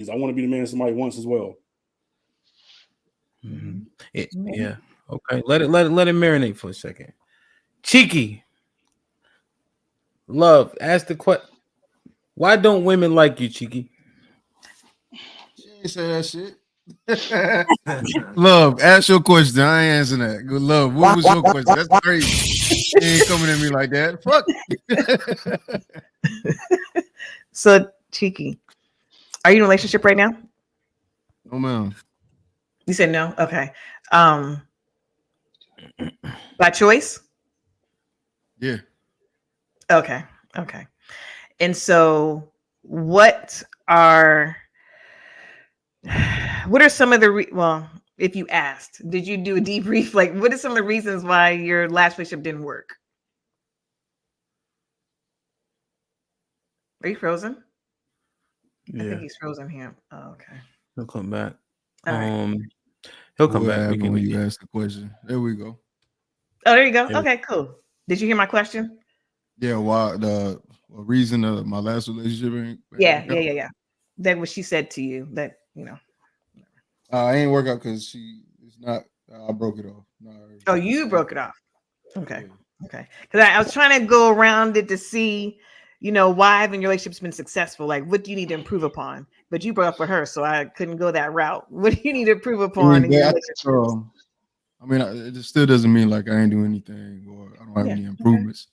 Because I want to be the man somebody wants as well. Mm-hmm. Yeah. Okay. Let it marinate for a second. Cheeky. Love. Ask the question. Why don't women like you, Cheeky? She ain't say that shit. Love, ask your question. I ain't answering that. Good love. What was your question? That's crazy. You ain't coming at me like that. Fuck. So, Cheeky, are you in a relationship right now? No, ma'am. You said no? Okay. By choice? Yeah. Okay. Okay. And so what are some of the well, if you asked, did you do a debrief? Like, what are some of the reasons why your last relationship didn't work? Are you frozen? Yeah. I think he's frozen here. Oh, okay. He'll come back. All right. He'll come What back. happened when you asked the question? There we go. Oh, there you go. Okay, cool. Did you hear my question? Yeah, why the reason of my last relationship ain't yeah. That what she said to you that, I ain't work out because it's not I broke it off. No, oh, you broke it off. Okay. Yeah. Okay. Because I was trying to go around it to see, why haven't your relationship's been successful? Like, what do you need to improve upon? But you broke up with her, so I couldn't go that route. What do you need to improve upon in your relationship? I mean, it still doesn't mean like I ain't doing anything or I don't have any improvements.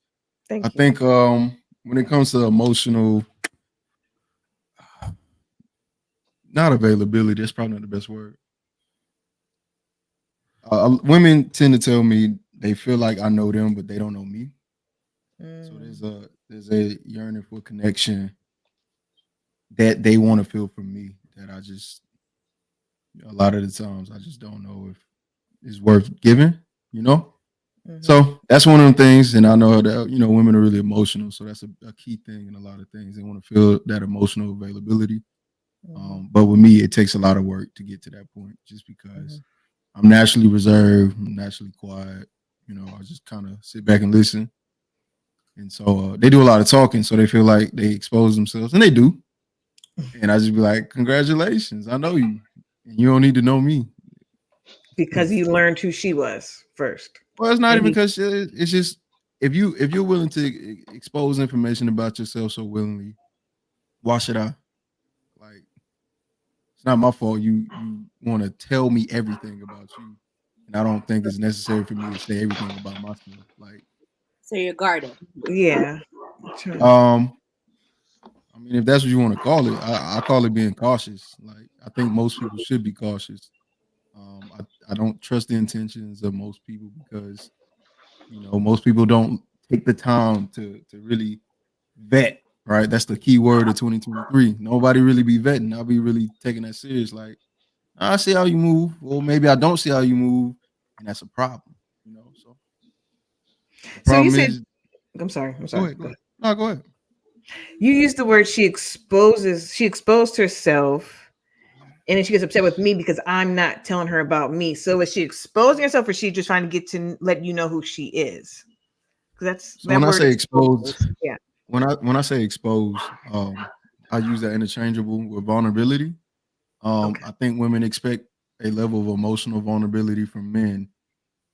Okay. I think when it comes to emotional, not availability, that's probably not the best word. Women tend to tell me they feel like I know them, but they don't know me. So there's a yearning for connection that they want to feel from me that I just a lot of the times I just don't know if it's worth giving, So that's one of them things, and I know that women are really emotional, so that's a key thing in a lot of things. They want to feel that emotional availability, but with me, it takes a lot of work to get to that point. Just because I'm naturally reserved, I'm naturally quiet, I just kind of sit back and listen, and so they do a lot of talking, so they feel like they expose themselves, and they do, and I just be like, "Congratulations, I know you, and you don't need to know me." Because you learned who she was first. Well, it's not even because it's just if you're willing to expose information about yourself so willingly, why should I? Like, it's not my fault. You want to tell me everything about you, and I don't think it's necessary for me to say everything about myself. Like, so you're guarded. Yeah. I mean, if that's what you want to call it, I call it being cautious. Like, I think most people should be cautious. I don't trust the intentions of most people because most people don't take the time to really vet, right? That's the key word of 2023. Nobody really be vetting. I'll be really taking that serious. Like, I see how you move, or maybe I don't see how you move, and that's a problem, So the problem is, I'm sorry. Go ahead. No, go ahead. You used the word she exposed herself, and then she gets upset with me because I'm not telling her about me. So is she exposing herself, or is she just trying to get to let you know who she is? Because when I say exposed, yeah. When I say exposed, I use that interchangeable with vulnerability. I think women expect a level of emotional vulnerability from men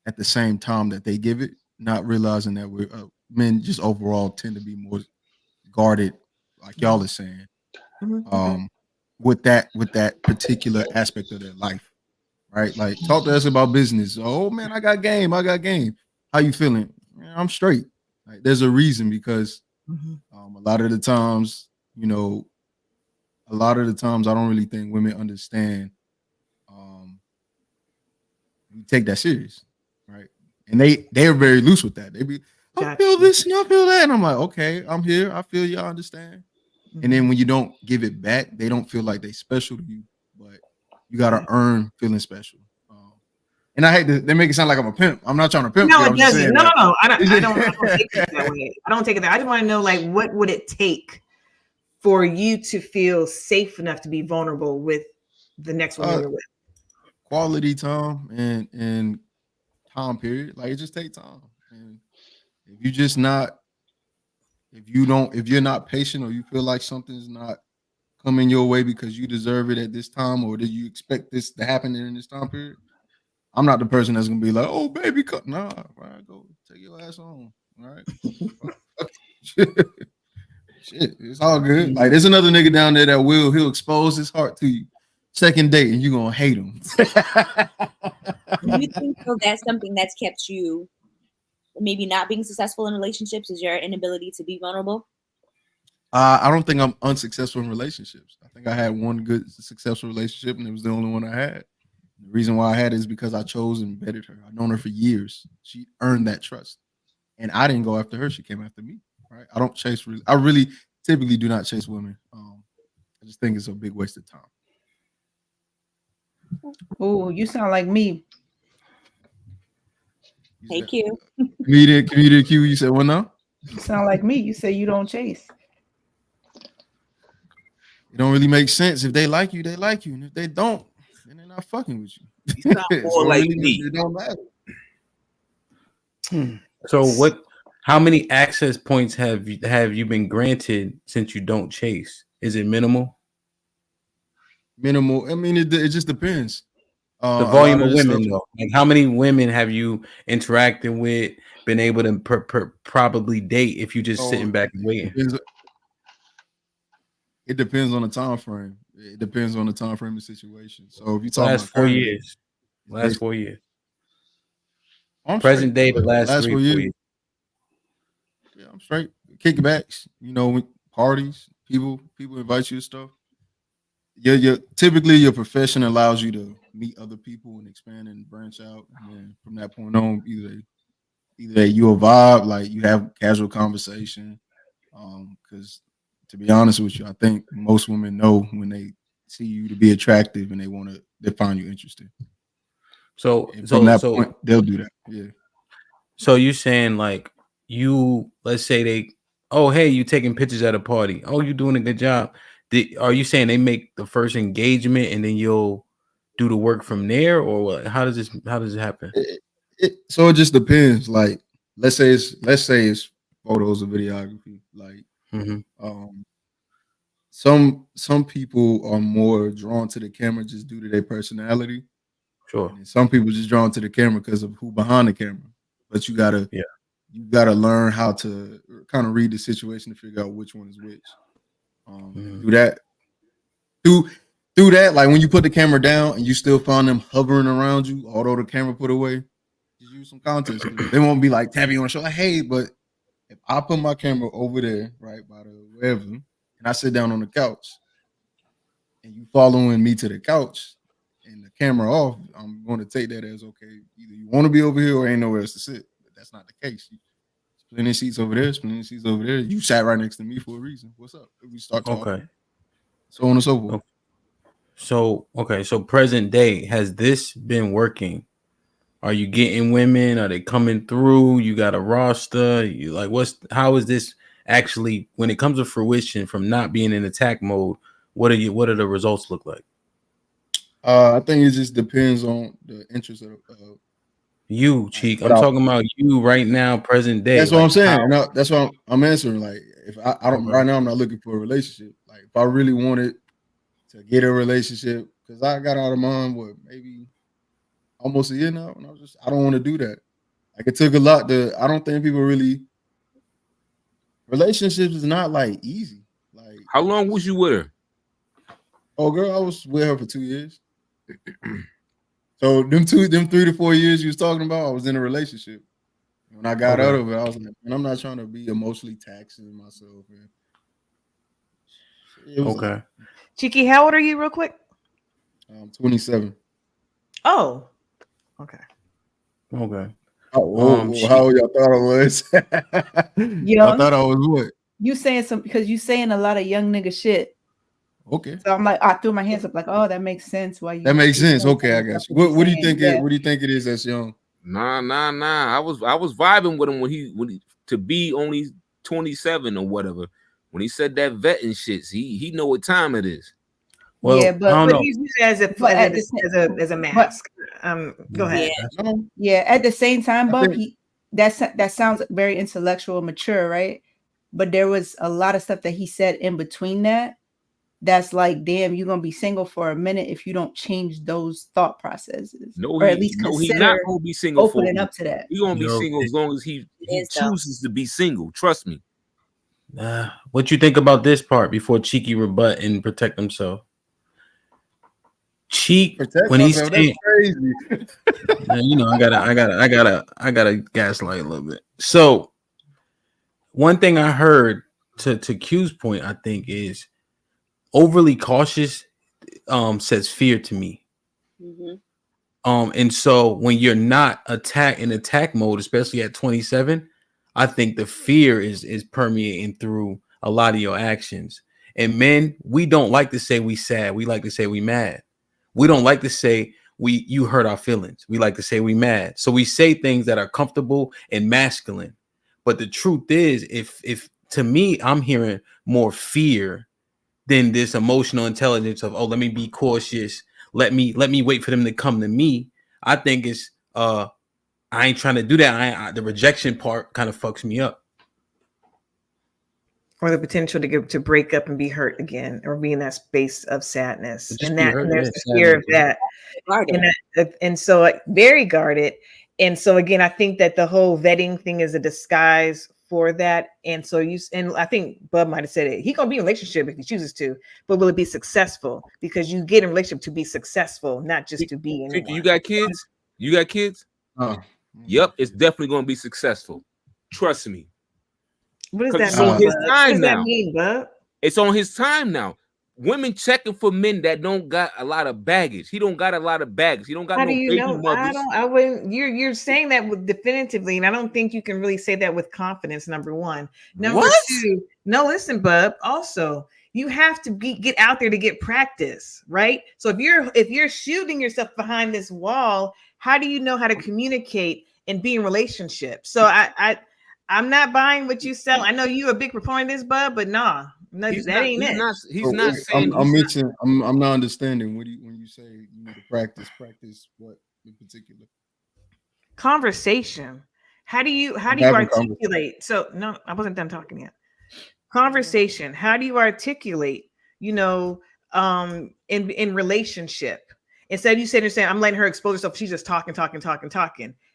at the same time that they give it, not realizing that we're men just overall tend to be more guarded, like y'all are saying, with that particular aspect of their life, right? Like, talk to us about business. Oh man, I got game. How you feeling? Man, I'm straight. Like, there's a reason because a lot of the times, I don't really think women understand. We take that serious, right? And they're very loose with that. They be, I feel this and I feel that, and I'm like, okay, I'm here. I feel you. I understand. And then when you don't give it back, they don't feel like they special to you, but you gotta earn feeling special. And I hate to they make it sound like I'm a pimp. I'm not trying to pimp. No, it doesn't. No. I don't take it that way. I don't take it that. I just want to know, like, what would it take for you to feel safe enough to be vulnerable with the next woman you're with? Quality time and time period. Like, it just takes time. And if you're not patient, or you feel like something's not coming your way because you deserve it at this time, or did you expect this to happen in this time period? I'm not the person that's gonna be like, oh baby, nah, right, go take your ass home. All right. Shit, it's all good. Like there's another nigga down there that he'll expose his heart to you. Second date, and you're gonna hate him. Do you think so that's something that's kept you maybe not being successful in relationships, is your inability to be vulnerable? I don't think I'm unsuccessful in relationships. I think I had one good successful relationship, and it was the only one I had. The reason why I had it is because I chose and vetted her. I've known her for years. She earned that trust, and I didn't go after her. She came after me. Right? I don't chase. I really typically do not chase women. I just think it's a big waste of time. Oh, you sound like me. Thank you. Comedian Q, you said what now? You sound like me. You say you don't chase. It don't really make sense. If they like you, they like you. And if they don't, then they're not fucking with you. You sound more like me. It don't matter. So how many access points have you been granted since you don't chase? Is it minimal? Minimal. I mean, it just depends. The volume of women, though. Like, how many women have you interacted with, been able to probably date if you just sitting back and waiting? It depends on the time frame. It depends on the time frame and situation. So if you talk last about 4 years, last 4 years, I'm present straight. day, the last 3 or 4 years. Yeah, I'm straight. Kickbacks, parties, people invite you to stuff. Yeah, typically your profession allows you to meet other people and expand and branch out. And then from that point on, either you a vibe, like you have casual conversation. Because to be honest with you, I think most women know when they see you to be attractive and they find you interesting. So from that point, they'll do that. Yeah. So you saying like let's say hey, you taking pictures at a party. Oh, you doing a good job. Are you saying they make the first engagement and then you'll do the work from there, or what? How does it happen? So it just depends. Like, let's say it's photos or videography. Like, some people are more drawn to the camera just due to their personality. Sure. And some people just drawn to the camera because of who behind the camera. But you gotta learn how to kind of read the situation to figure out which one is which. Through that, like when you put the camera down and you still find them hovering around you, although the camera put away, just use some context. They won't be like tapping you on the shoulder, like, hey, but if I put my camera over there, right, by the wherever, and I sit down on the couch and you following me to the couch and the camera off, I'm going to take that as okay, either you want to be over here or ain't nowhere else to sit. But that's not the case. Plenty of seats over there, plenty of seats over there. You sat right next to me for a reason. What's up? We start talking. Okay. So on and so forth. So present day, has this been working? Are you getting women? Are they coming through? You got a roster? You like how is this actually when it comes to fruition from not being in attack mode? What do the results look like? I think it just depends on the interest of you, Cheek. I'm talking about you right now, present day. That's what I'm saying. That's what I'm answering. Like, if I don't right now, I'm not looking for a relationship. Like, if I really wanted to get a relationship, because I got out of mine, maybe almost a year now, and I don't want to do that. Like, it took a lot I don't think people really. Relationships is not like easy. Like, how long was you with her? Oh, girl, I was with her for 2 years. So them 3 to 4 years you was talking about, I was in a relationship. When I got out of it, I was like, and I'm not trying to be emotionally taxing myself. Okay. Cheeky, how old are you real quick? I'm 27. Oh, okay. Okay. How y'all thought I was? Young. I thought I was what? You saying because you saying a lot of young nigga shit. Okay. So I'm like, I threw my hands up like, oh, that makes sense. Why you? That makes sense. Okay, I got you. What do you think? Yeah. What do you think it is that's young? Nah. I was vibing with him when he to be only 27 or whatever. When he said that vetting shit, he know what time it is. Well, yeah, but he's using it as a mask. Go ahead. Yeah, at the same time, Bob, that sounds very intellectual, mature, right? But there was a lot of stuff that he said in between that that's like, damn, you're gonna be single for a minute if you don't change those thought processes, No, or at least he's not consider gonna be single for. opening up to that. He's gonna be Yo, single as long as he is, though. chooses to be single. Trust me. What you think about this part before Cheeky rebut and protect himself? Cheek Protect when he's myself, saying, that's crazy. you know, I gotta gaslight a little bit. So one thing I heard to Q's point, I think, is overly cautious says fear to me. Mhm. And so when you're not in attack mode, especially at 27, I think the fear is permeating through a lot of your actions. And men, we don't like to say we sad. We like to say we mad. We don't like to say you hurt our feelings. We like to say we mad. So we say things that are comfortable and masculine. But the truth is, if to me, I'm hearing more fear than this emotional intelligence of, oh, let me be cautious. Let me wait for them to come to me. I think it's I ain't trying to do that. The rejection part kind of fucks me up. Or the potential to break up and be hurt again, or be in that space of sadness, Just and be that hurt, and there's yeah, the fear of sadness. that, Guarded. and so like, very guarded. And so again, I think that the whole vetting thing is a disguise for that. And so I think Bub might have said it. He gonna be in a relationship if he chooses to, but will it be successful? Because you get in a relationship to be successful, not just to be anyone. You got kids? You got kids? Yep, it's definitely gonna be successful. Trust me. What does Because that mean? it's on his Bub? time What does now. that mean, Bub? It's on his time now. Women checking for men that don't got a lot of baggage. He don't got a lot of baggage. He don't got How no do you baby know? mothers. I wouldn't. You're saying that with definitively, and I don't think you can really say that with confidence. Number one. Number What? two. No, listen, Bub. Also, you have to get out there to get practice, right? So if you're shooting yourself behind this wall, how do you know how to communicate and be in relationship? So I'm not buying what you sell. I know you a big proponent of this, Bub, but nah, no, He's that not, ain't he's it. not. He's So not wait, saying. I'm not understanding. What do when you say you need to practice what in particular? Conversation. How do you Having articulate? So no, I wasn't done talking yet. Conversation. How do you articulate, in relationship? Instead of you sitting there saying, I'm letting her expose herself, she's just talking.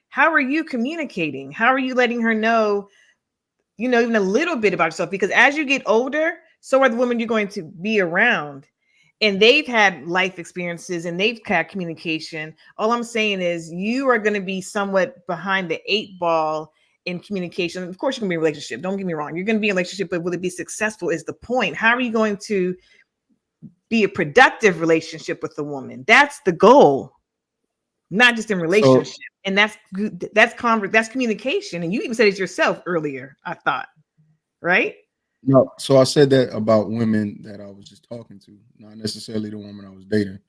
How are you communicating? How are you letting her know, even a little bit about yourself? Because as you get older, so are the women you're going to be around. And they've had life experiences and they've had communication. All I'm saying is you are going to be somewhat behind the 8 ball in communication. Of course, you're going to be in a relationship. Don't get me wrong. You're going to be in a relationship, but will it be successful is the point. How are you going to be a productive relationship with the woman? That's the goal, not just in relationship. And that's communication. And you even said it yourself earlier, I thought, right? No, so I said that about women that I was just talking to, not necessarily the woman I was dating.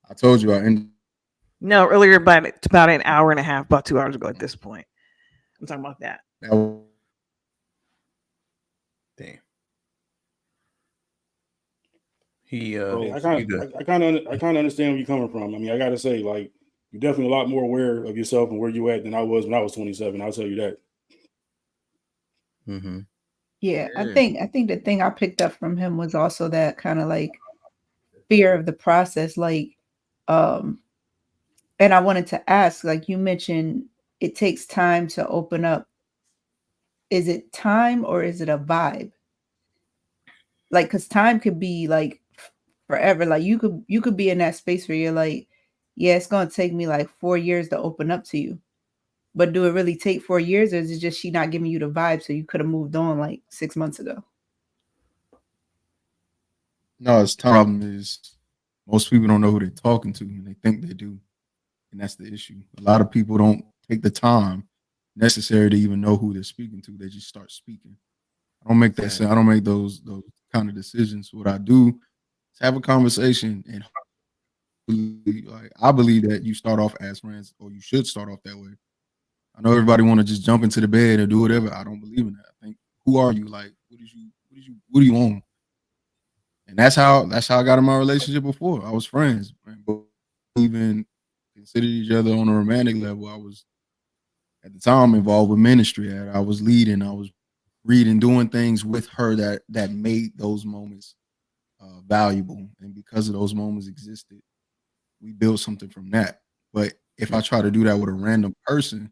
I told you No, earlier about an hour and a half, about 2 hours ago at this point. I'm talking about that. Damn. I kind of understand where you're coming from. I mean, I gotta say, like, you're definitely a lot more aware of yourself and where you at than I was when I was 27. I'll tell you that. Mm-hmm. Yeah, I think the thing I picked up from him was also that kind of like fear of the process, like, and I wanted to ask, like you mentioned, it takes time to open up. Is it time or is it a vibe? Like, because time could be like forever. Like you could be in that space where you're like, yeah, it's gonna take me like 4 years to open up to you. But do it really take 4 years, or is it just she not giving you the vibe so you could have moved on like 6 months ago? No, it's problem is most people don't know who they're talking to and they think they do. And that's the issue. A lot of people don't take the time necessary to even know who they're speaking to. They just start speaking. I don't make that sense. I don't make those kind of decisions. What I do is have a conversation, and like, I believe that you start off as friends, or you should start off that way. I know everybody want to just jump into the bed or do whatever. I don't believe in that. I think, who are you? Like, what do you want? And that's how I got in my relationship before. I was friends, but even considered each other on a romantic level. I was at the time involved with ministry. I was leading. I was reading, doing things with her that made those moments valuable, and because of those moments existed, we built something from that. But if I try to do that with a random person,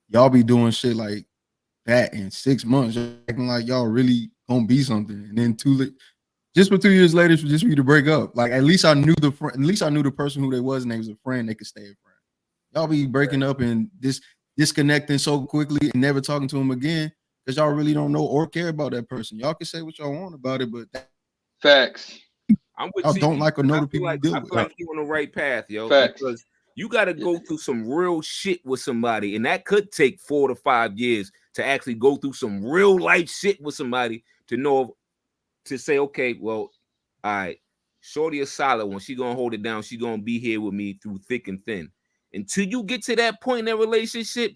y'all be doing shit like that in 6 months, acting like y'all really gonna be something, and then just for 2 years later, just for you to break up. Like at least I knew the person who they was, and they was a friend. They could stay a friend. Y'all be breaking up and disconnecting so quickly and never talking to them again because y'all really don't know or care about that person. Y'all can say what y'all want about it, but Facts. I'm with y'all CP, don't like or know I the feel people you like deal I with. feel like you're on the right path, yo. Facts. Because you got to go through some real shit with somebody, and that could take 4 to 5 years to actually go through some real life shit with somebody to know, to say, okay, well, all right, shorty a solid one. She gonna hold it down. She gonna be here with me through thick and thin. Until you get to that point in that relationship,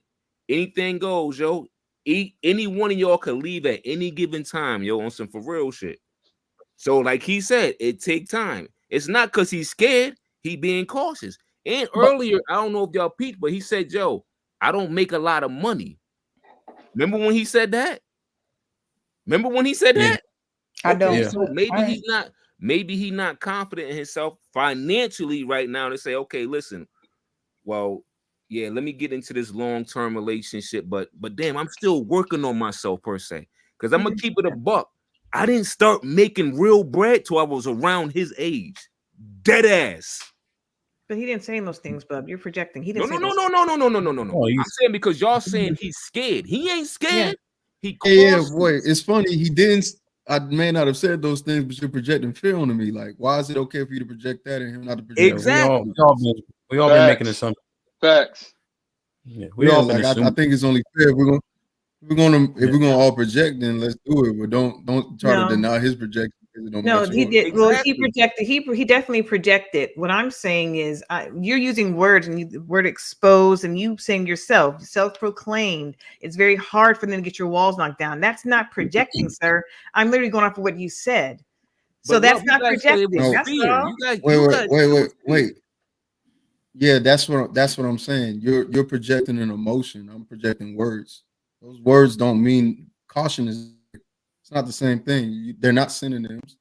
anything goes, yo. Any one of y'all could leave at any given time, yo, on some for real shit. So, like he said, it take time. It's not because he's scared. He being cautious. And earlier, I don't know if y'all peeped, but he said, "Yo, I don't make a lot of money." Remember when he said that? Remember when he said Yeah. that? I don't. Yeah. So maybe All he's not. Maybe he's not confident in himself financially right now to say, "Okay, listen, well, yeah, let me get into this long-term relationship, but damn, I'm still working on myself per se. Because I'm gonna keep it a buck. I didn't start making real bread till I was around his age. Dead ass. But he didn't say those things, Bub. You're projecting. He No, didn't no, say no, those. no, no, no, no, no, no, no. Oh, I'm saying because y'all saying he's scared. He ain't scared. He Yeah, cautious. boy, it's funny. He didn't. I may not have said those things, but you're projecting fear onto me. Like, why is it okay for you to project that and him not to project? Yeah, Exactly. we all been making assumptions. Facts. Yeah, That? we Yeah, all been like I assuming. think it's only fair if we're gonna all project, then let's do it. But don't try to No. deny his projection because it don't No, match he yours. did. Well, he Exactly. projected. He definitely projected. What I'm saying is, you're using words and the word exposed, and you saying yourself, self-proclaimed. It's very hard for them to get your walls knocked down. That's not projecting, sir. I'm literally going off of what you said. So But that's Rob, you not guys said it projecting. was No. That's fear. all. You guys Wait, said it was fear. wait. Yeah, that's what I'm saying. You're projecting an emotion. I'm projecting words. Those words don't mean caution is. It's not the same thing. They're not synonyms.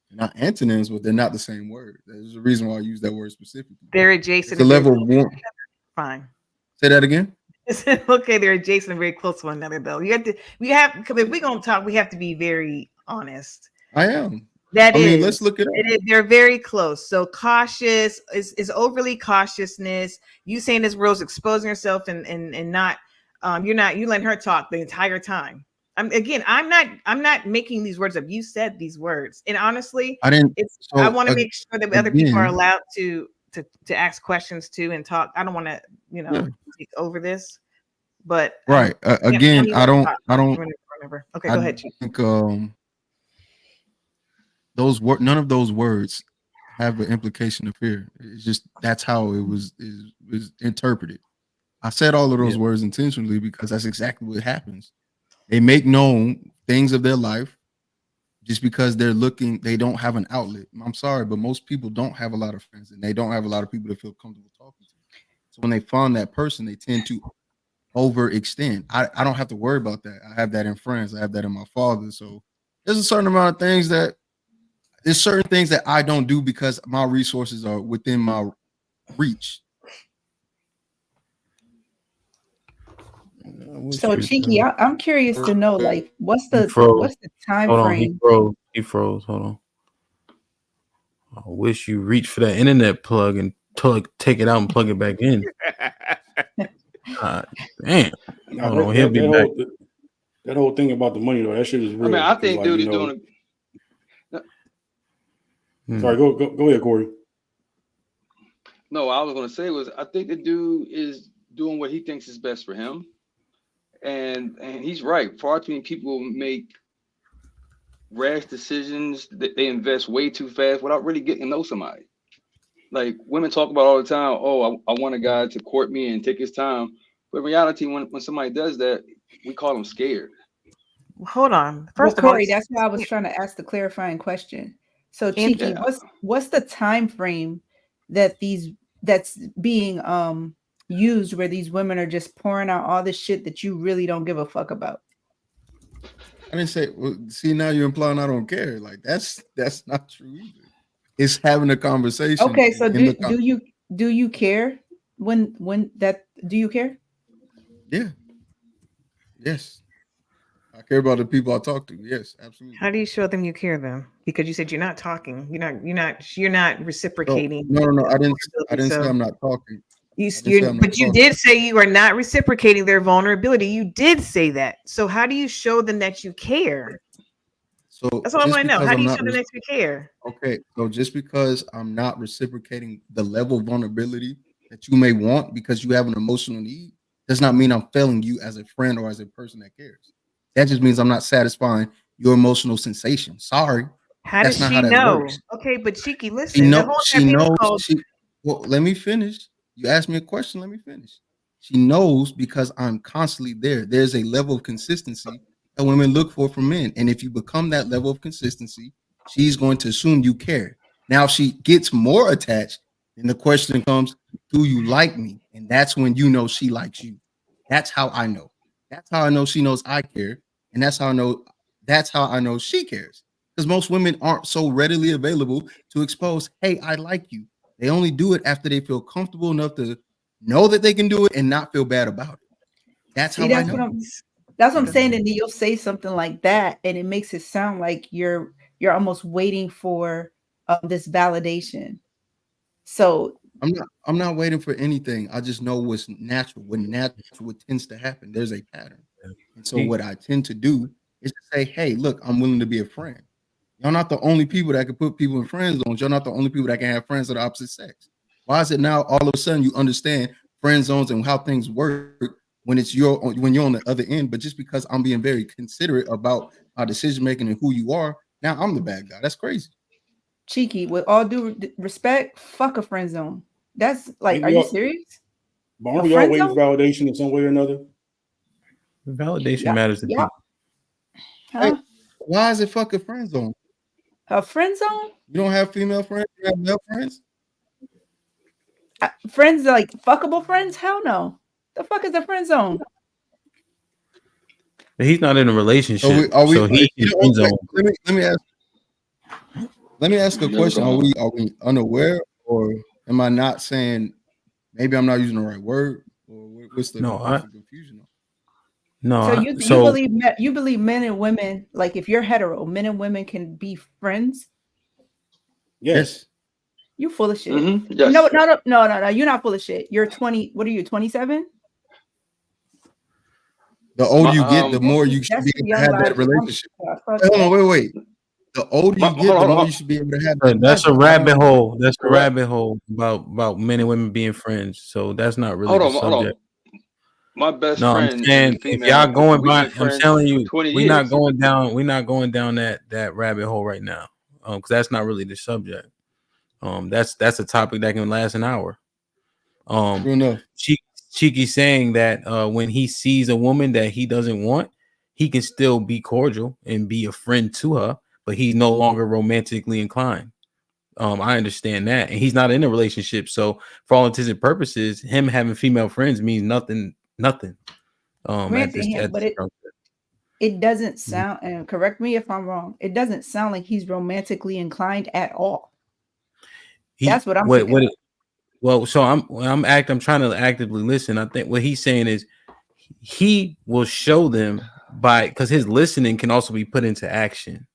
They're not antonyms, but they're not the same word. There's a reason why I use that word specifically. They're It's adjacent. a And very level of close. warmth. Fine. Say that again. Okay, they're adjacent and very close to one another, though. You have to. If we're gonna talk, we have to be very honest. I am. That I mean, is, let's look it up. they're very close. So cautious is overly cautiousness. You saying this girl's exposing herself and not you letting her talk the entire time. I'm not making these words up. You said these words. And honestly, I didn't. I So want to make sure that other people are again, allowed to ask questions too and talk. I don't want to, yeah, take over this. But right. Again, I don't. Remember. Okay, go ahead, Chief. think none of those words have an implication of fear. It's just that's how it was interpreted. I said all of those Yeah. words intentionally because that's exactly what happens. They make known things of their life just because they don't have an outlet. I'm sorry, but most people don't have a lot of friends and they don't have a lot of people to feel comfortable talking to. So when they find that person, they tend to overextend. I don't have to worry about that. I have that in friends. I have that in my father. So there's certain things that I don't do because my resources are within my reach. So Cheeky, I'm curious to know, like, what's the time Hold on, frame? he froze. Hold on. I wish you reach for that internet plug and take it out and plug it back in. Damn. Nah, Hold on, he'll be back. That whole thing about the money though, that shit is real. I mean, I think like, dude is doing. Sorry, go ahead, Corey. No, I was gonna say was I think the dude is doing what he thinks is best for him, and he's right. Far too many people make rash decisions that they invest way too fast without really getting to know somebody. Like women talk about all the time, oh, I want a guy to court me and take his time. But in reality, when somebody does that, we call them scared. Hold on. First of all, Corey, that's why I was trying to ask the clarifying question. So Cheeky, what's the time frame that's being used where these women are just pouring out all this shit that you really don't give a fuck about? I didn't say. Well, see, now you're implying I don't care. Like that's not true either. It's having a conversation. Okay, so and in the do you care when that do you care? Yeah. Yes. I care about the people I talk to. Yes, absolutely. How do you show them you care them? Because you said you're not talking. You're not reciprocating. No. I didn't say I'm not talking. But you did say you are not reciprocating their vulnerability. You did say that. So how do you show them that you care? So that's all I want to know. How do you show them that you care? Okay, so just because I'm not reciprocating the level of vulnerability that you may want because you have an emotional need does not mean I'm failing you as a friend or as a person that cares. That just means I'm not satisfying your emotional sensation. Sorry. How does she know? Okay, but Cheeky, listen. She knows. Well, let me finish. You asked me a question. Let me finish. She knows because I'm constantly there. There's a level of consistency that women look for from men. And if you become that level of consistency, she's going to assume you care. Now, if she gets more attached, then the question comes, do you like me? And that's when you know she likes you. That's how I know. That's how I know she knows I care. And that's how I know she cares. Because most women aren't so readily available to expose, hey, I like you. They only do it after they feel comfortable enough to know that they can do it and not feel bad about it. That's how I know. That's what I'm saying. And then you'll say something like that, and it makes it sound like you're almost waiting for this validation. So I'm not waiting for anything. I just know what's natural. What tends to happen. There's a pattern. And so what I tend to do is to say, hey, look, I'm willing to be a friend. Y'all not the only people that can put people in friend zones. Y'all not the only people that can have friends of the opposite sex. Why is it now all of a sudden you understand friend zones and how things work when you're on the other end? But just because I'm being very considerate about my decision making and who you are, now I'm the bad guy. That's crazy. Cheeky, with all due respect, fuck a friend zone. That's like, are you serious? But aren't we all waiting for validation in some way or another? Validation matters to people. Huh? Hey, why is it fuck a friend zone? A friend zone? You don't have female friends? You have male friends? Friends like fuckable friends? Hell no. The fuck is a friend zone? But he's not in a relationship. Let me ask a question. Are we unaware, or am I not saying? Maybe I'm not using the right word, or what's the confusion? So you believe men and women, like if you're hetero, men and women can be friends? Yes. You full of shit. Mm-hmm. Yes. No. You're not full of shit. You're 20. What are you, 27? The older you get, the more you should be able to have that relationship. Hold on, wait. The older you get, the more you should be able to have. That's a rabbit hole. That's a rabbit hole about men and women being friends. So that's not really the subject. Hold on. My best friend. I'm saying if y'all going by, I'm telling you, we're not going down that rabbit hole right now. Because that's not really the subject. That's a topic that can last an hour. Cheeky saying that when he sees a woman that he doesn't want, he can still be cordial and be a friend to her, but he's no longer romantically inclined. I understand that, and he's not in a relationship, so for all intents and purposes, him having female friends means nothing. It doesn't sound, and correct me if I'm wrong, it doesn't sound like he's romantically inclined at all. That's what I'm thinking. Well, so I'm trying to actively listen. I think what he's saying is he will show them because his listening can also be put into action.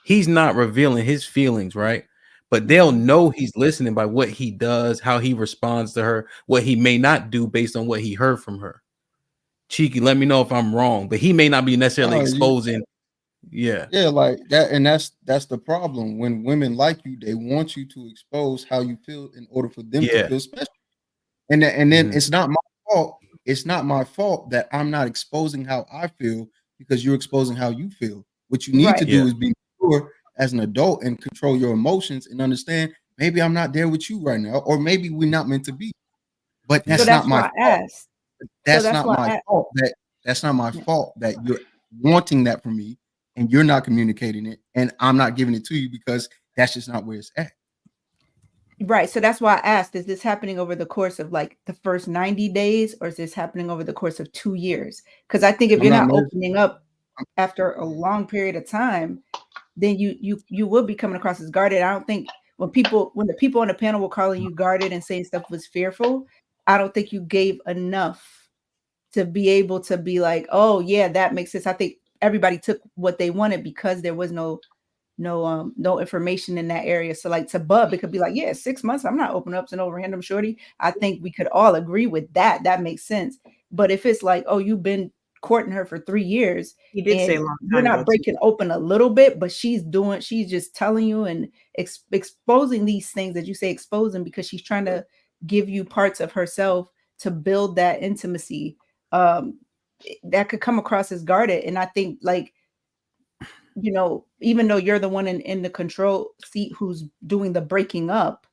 He's not revealing his feelings, right? But they'll know he's listening by what he does, how he responds to her, what he may not do based on what he heard from her. Cheeky, let me know if I'm wrong, but he may not be necessarily exposing. Yeah, like that, and that's the problem. When women like you, they want you to expose how you feel in order for them to feel special. And then it's not my fault. It's not my fault that I'm not exposing how I feel because you're exposing how you feel. What you need to do is be mature as an adult and control your emotions and understand maybe I'm not there with you right now, or maybe we're not meant to be. But that's not my fault. That's not my fault. That's not my fault that you're wanting that from me and you're not communicating it, and I'm not giving it to you because that's just not where it's at. Right. So that's why I asked, is this happening over the course of like the first 90 days, or is this happening over the course of 2 years? Because I think if you're not opening up, after a long period of time, then you will be coming across as guarded. I don't think when the people on the panel were calling you guarded and saying stuff was fearful, I don't think you gave enough to be able to be like, oh yeah, that makes sense. I think everybody took what they wanted because there was no information in that area. So like to Bub, it could be like, yeah, 6 months. I'm not opening up to no random shorty. I think we could all agree with that. That makes sense. But if it's like, oh, you've been courting her for 3 years, He did say a and long you're time ago, not breaking open a little bit, but she's just telling you and exposing these things that you say exposing because she's trying to give you parts of herself to build that intimacy. That could come across as guarded. And I think like, you know, even though you're the one in the control seat who's doing the breaking up,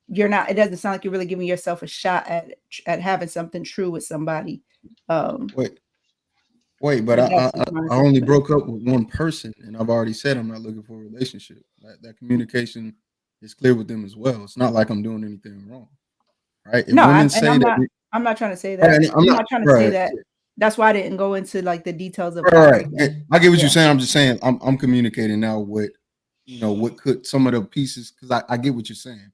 you're not, it doesn't sound like you're really giving yourself a shot at having something true with somebody. Wait, but That's I my only assessment. broke up with one person, and I've already said I'm not looking for a relationship. That communication is clear with them as well. It's not like I'm doing anything wrong, right? If No, women say that, I'm not trying to say right, that. and I'm not not trying to say right. that. That's why I didn't go into like the details of All right. like, I get what yeah. you're saying. I'm just saying I'm communicating now what what could some of the pieces, because I get what you're saying.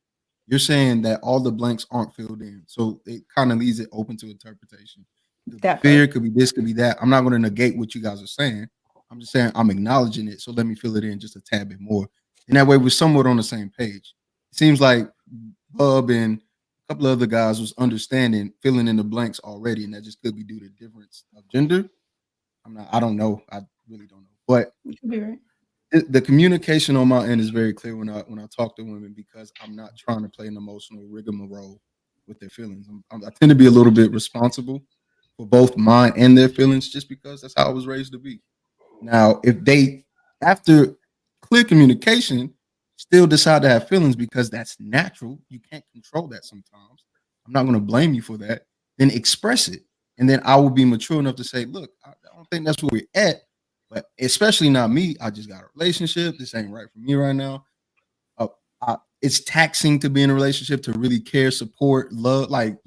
You're saying that all the blanks aren't filled in. So it kind of leaves it open to interpretation. Could be That fear, part. could be this, could be that. I'm not going to negate what you guys are saying. I'm just saying I'm acknowledging it. So let me fill it in just a tad bit more. And that way we're somewhat on the same page. It seems like Bub and a couple of other guys was understanding, filling in the blanks already, and that just could be due to difference of gender. I don't know. I really don't know. But You could be right. the communication on my end is very clear when I talk to women, because I'm not trying to play an emotional rigmarole with their feelings. I tend to be a little bit responsible for both mine and their feelings, just because that's how I was raised to be. Now, if they, after clear communication, still decide to have feelings because that's natural, you can't control that sometimes. I'm not going to blame you for that. Then express it. And then I will be mature enough to say, look, I don't think that's where we're at. But especially not me. I just got a relationship. This ain't right for me right now. It's taxing to be in a relationship, to really care, support, love. Like,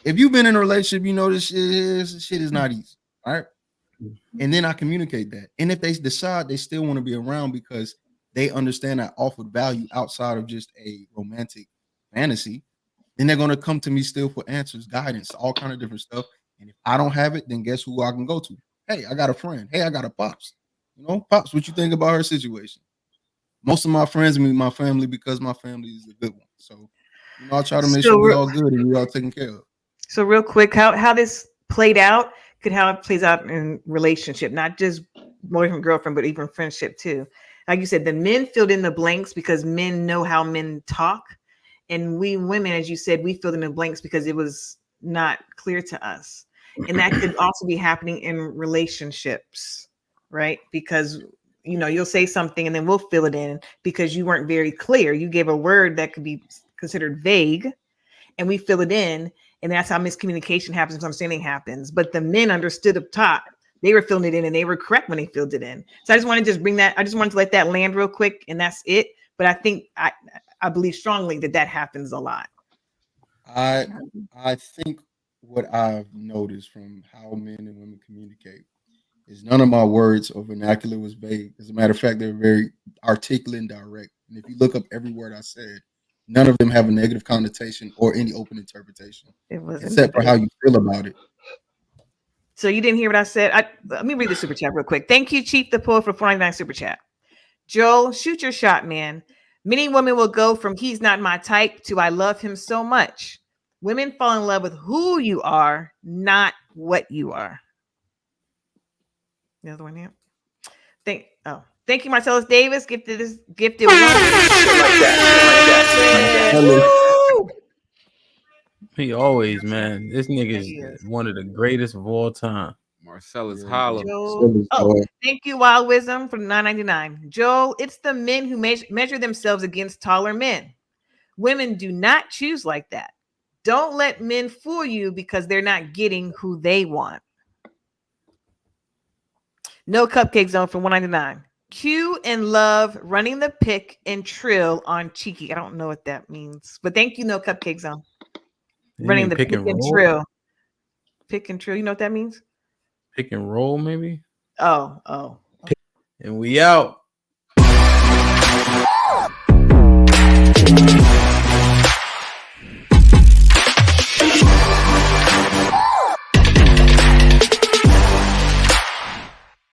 if you've been in a relationship, you know this shit is not easy. All right. And then I communicate that. And if they decide they still want to be around because they understand I offered value outside of just a romantic fantasy, then they're going to come to me still for answers, guidance, all kind of different stuff. And if I don't have it, then guess who I can go to? Hey, I got a friend. Hey, I got a pops. Pops, what you think about her situation? Most of my friends meet my family because my family is a good one. So, I try to make sure we all good and we all taken care of. So real quick, how this played out could how it plays out in relationship, not just boyfriend, girlfriend, but even friendship too. Like you said, the men filled in the blanks because men know how men talk. And we women, as you said, we filled in the blanks because it was not clear to us. And that could also be happening in relationships, right? Because you'll say something and then we'll fill it in because you weren't very clear. You gave a word that could be considered vague and we fill it in. And that's how miscommunication happens, misunderstanding happens. But the men understood up top. They were filling it in and they were correct when they filled it in. So I just want to bring that. I just wanted to let that land real quick and that's it. But I think I believe strongly that happens a lot. I think what I've noticed from how men and women communicate is none of my words or vernacular was vague. As a matter of fact, they're very articulate and direct. And if you look up every word I said, none of them have a negative connotation or any open interpretation, except for how you feel about it. So you didn't hear what I said? Let me read the super chat real quick. Thank you, Chief the Poet, for 499 super chat. Joel, shoot your shot, man. Many women will go from he's not my type to I love him so much. Women fall in love with who you are, not what you are. The other one here. Thank you, Marcellus Davis. Gifted one. He always, man. This nigga is one of the greatest of all time. Marcellus Holla. Thank you, Wild Wisdom, for $9.99. Joel, it's the men who measure themselves against taller men. Women do not choose like that. Don't let men fool you because they're not getting who they want. No Cupcake Zone for $199. Q and Love running the pick and trill on Cheeky. I don't know what that means, but thank you, No Cupcake Zone. Running the pick and trill. Pick and trill. You know what that means? Pick and roll, maybe. Oh. And we out.